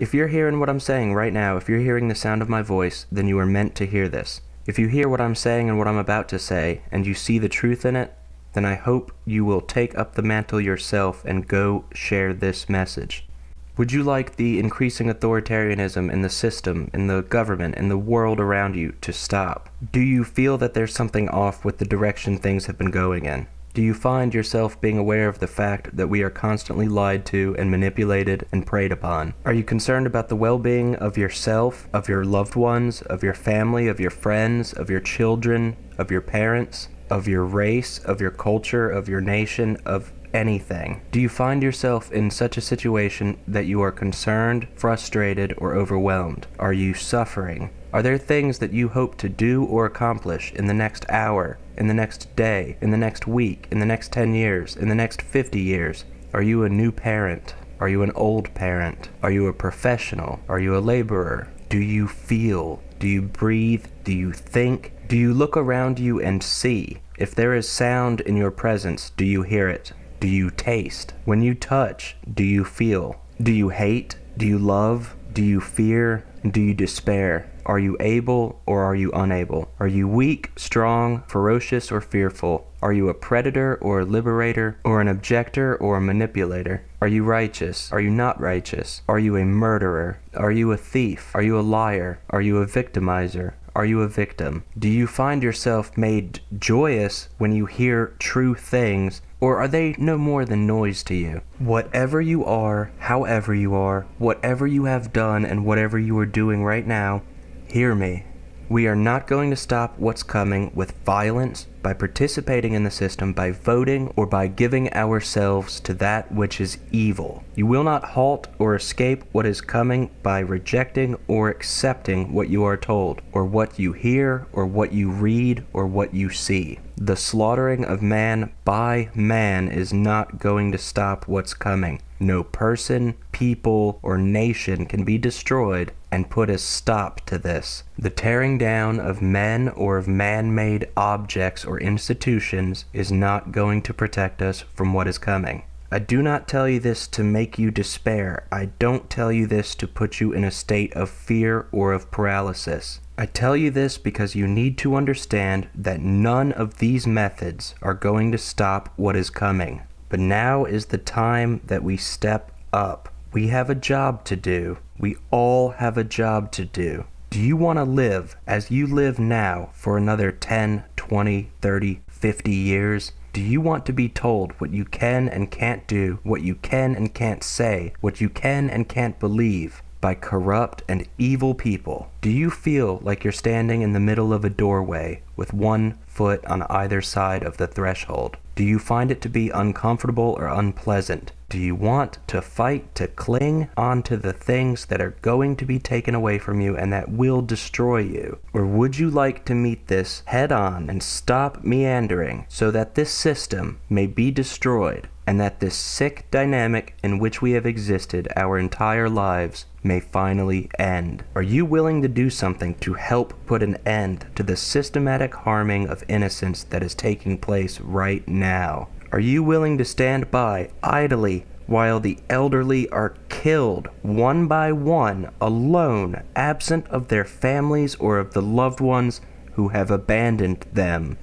If you're hearing what I'm saying right now, if you're hearing the sound of my voice, then you are meant to hear this. If you hear what I'm saying and what I'm about to say, and you see the truth in it, then I hope you will take up the mantle yourself and go share this message. Would you like the increasing authoritarianism in the system, in the government, in the world around you to stop? Do you feel that there's something off with the direction things have been going in? Do you find yourself being aware of the fact that we are constantly lied to and manipulated and preyed upon? Are you concerned about the well-being of yourself, of your loved ones, of your family, of your friends, of your children, of your parents, of your race, of your culture, of your nation, of anything? Do you find yourself in such a situation that you are concerned, frustrated, or overwhelmed? Are you suffering? Are there things that you hope to do or accomplish in the next hour, in the next day, in the next week, in the next 10 years, in the next 50 years? Are you a new parent? Are you an old parent? Are you a professional? Are you a laborer? Do you feel? Do you breathe? Do you think? Do you look around you and see? If there is sound in your presence, do you hear it? Do you taste? When you touch, do you feel? Do you hate? Do you love? Do you fear? Do you despair? Are you able or are you unable? Are you weak, strong, ferocious, or fearful? Are you a predator or a liberator, or an objector or a manipulator? Are you righteous? Are you not righteous? Are you a murderer? Are you a thief? Are you a liar? Are you a victimizer? Are you a victim? Do you find yourself made joyous when you hear true things, or are they no more than noise to you? Whatever you are, however you are, whatever you have done and whatever you are doing right now, hear me. We are not going to stop what's coming with violence, by participating in the system, by voting, or by giving ourselves to that which is evil. You will not halt or escape what is coming by rejecting or accepting what you are told, or what you hear, or what you read, or what you see. The slaughtering of man by man is not going to stop what's coming. No person, people, or nation can be destroyed and put a stop to this. The tearing down of men or of man-made objects or institutions is not going to protect us from what is coming. I do not tell you this to make you despair. I don't tell you this to put you in a state of fear or of paralysis. I tell you this because you need to understand that none of these methods are going to stop what is coming. But now is the time that we step up. We have a job to do. We all have a job to do. Do you want to live as you live now for another 10, 20, 30, 50 years? Do you want to be told what you can and can't do, what you can and can't say, what you can and can't believe by corrupt and evil people? Do you feel like you're standing in the middle of a doorway with one foot on either side of the threshold? Do you find it to be uncomfortable or unpleasant? Do you want to fight to cling onto the things that are going to be taken away from you and that will destroy you? Or would you like to meet this head on and stop meandering so that this system may be destroyed and that this sick dynamic in which we have existed our entire lives may finally end? Are you willing to do something to help put an end to the systematic harming of innocence that is taking place right now? Are you willing to stand by idly while the elderly are killed one by one, alone, absent of their families or of the loved ones who have abandoned them?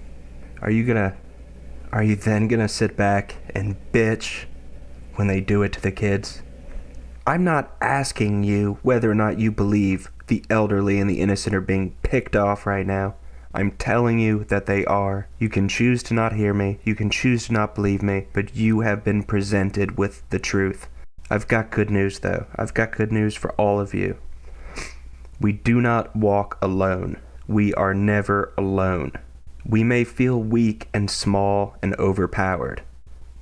Are you then gonna sit back and bitch when they do it to the kids? I'm not asking you whether or not you believe the elderly and the innocent are being picked off right now. I'm telling you that they are. You can choose to not hear me, you can choose to not believe me, but you have been presented with the truth. I've got good news though. I've got good news for all of you. We do not walk alone. We are never alone. We may feel weak and small and overpowered,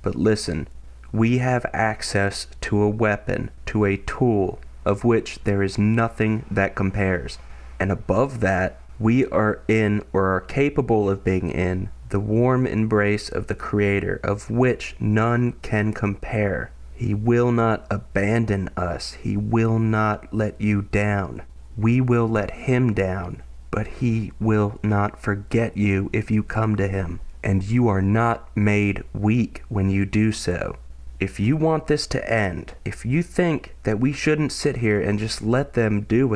but listen, we have access to a weapon, to a tool, of which there is nothing that compares. And above that, we are in, or are capable of being in, the warm embrace of the Creator, of which none can compare. He will not abandon us. He will not let you down. We will let Him down, but He will not forget you if you come to Him. And you are not made weak when you do so. If you want this to end, if you think that we shouldn't sit here and just let them do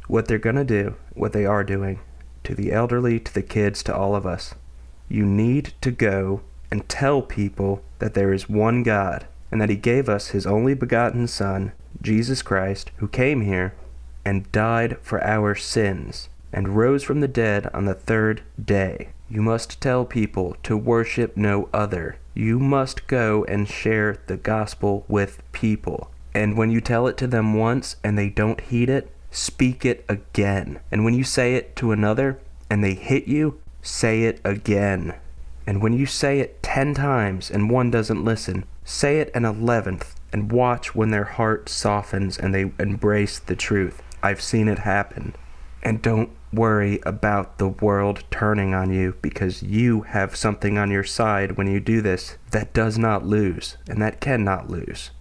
what they're gonna do, what they are doing, to the elderly, to the kids, to all of us, you need to go and tell people that there is one God, and that He gave us His only begotten Son, Jesus Christ, who came here and died for our sins, and rose from the dead on the third day. You must tell people to worship no other. You must go and share the gospel with people. And when you tell it to them once and they don't heed it, speak it again. And when you say it to another and they hit you, say it again. And when you say it 10 times and one doesn't listen, say it an 11th and watch when their heart softens and they embrace the truth. I've seen it happen. And don't worry about the world turning on you, because you have something on your side when you do this that does not lose, and that cannot lose.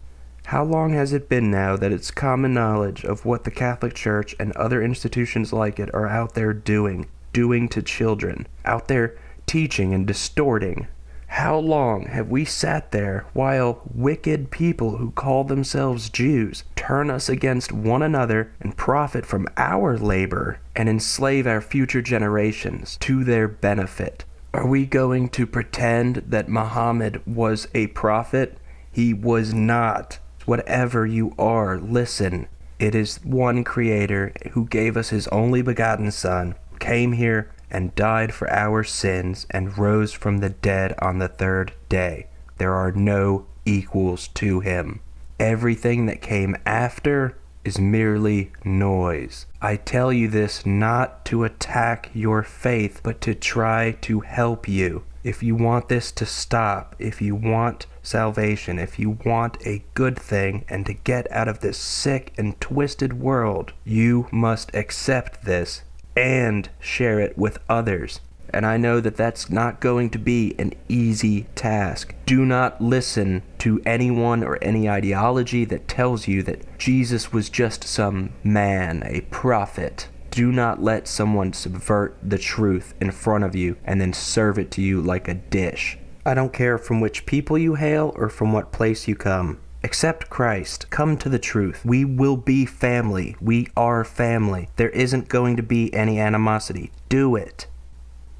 How long has it been now that it's common knowledge of what the Catholic Church and other institutions like it are out there doing to children, out there teaching and distorting? How long have we sat there while wicked people who call themselves Jews turn us against one another and profit from our labor and enslave our future generations to their benefit? Are we going to pretend that Muhammad was a prophet? He was not. Whatever you are, listen. It is one Creator who gave us His only begotten Son, came here and died for our sins, and rose from the dead on the third day. There are no equals to Him. Everything that came after is merely noise. I tell you this not to attack your faith, but to try to help you. If you want this to stop, if you want salvation, if you want a good thing and to get out of this sick and twisted world, you must accept this and share it with others. And I know that that's not going to be an easy task. Do not listen to anyone or any ideology that tells you that Jesus was just some man, a prophet. Do not let someone subvert the truth in front of you and then serve it to you like a dish. I don't care from which people you hail or from what place you come. Accept Christ. Come to the truth. We will be family. We are family. There isn't going to be any animosity. Do it.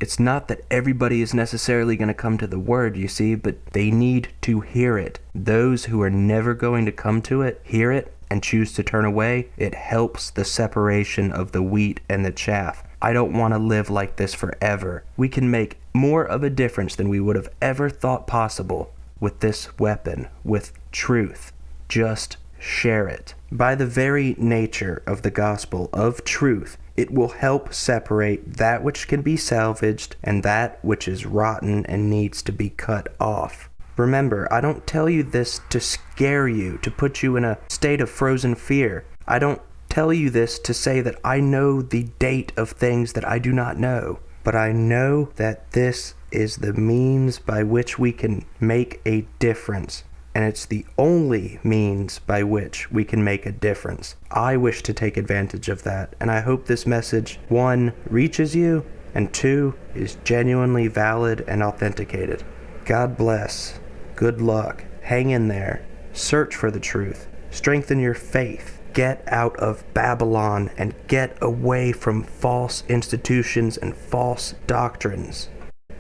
It's not that everybody is necessarily going to come to the word, you see, but they need to hear it. Those who are never going to come to it, hear it, and choose to turn away. It helps the separation of the wheat and the chaff. I don't want to live like this forever. We can make more of a difference than we would have ever thought possible with this weapon, with truth. Just share it. By the very nature of the gospel of truth, it will help separate that which can be salvaged and that which is rotten and needs to be cut off. Remember, I don't tell you this to scare you, to put you in a state of frozen fear. I don't tell you this to say that I know the date of things that I do not know. But I know that this is the means by which we can make a difference. And it's the only means by which we can make a difference. I wish to take advantage of that. And I hope this message, 1, reaches you, and 2, is genuinely valid and authenticated. God bless. Good luck. Hang in there. Search for the truth. Strengthen your faith. Get out of Babylon and get away from false institutions and false doctrines.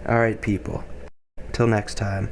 All right, people. Till next time.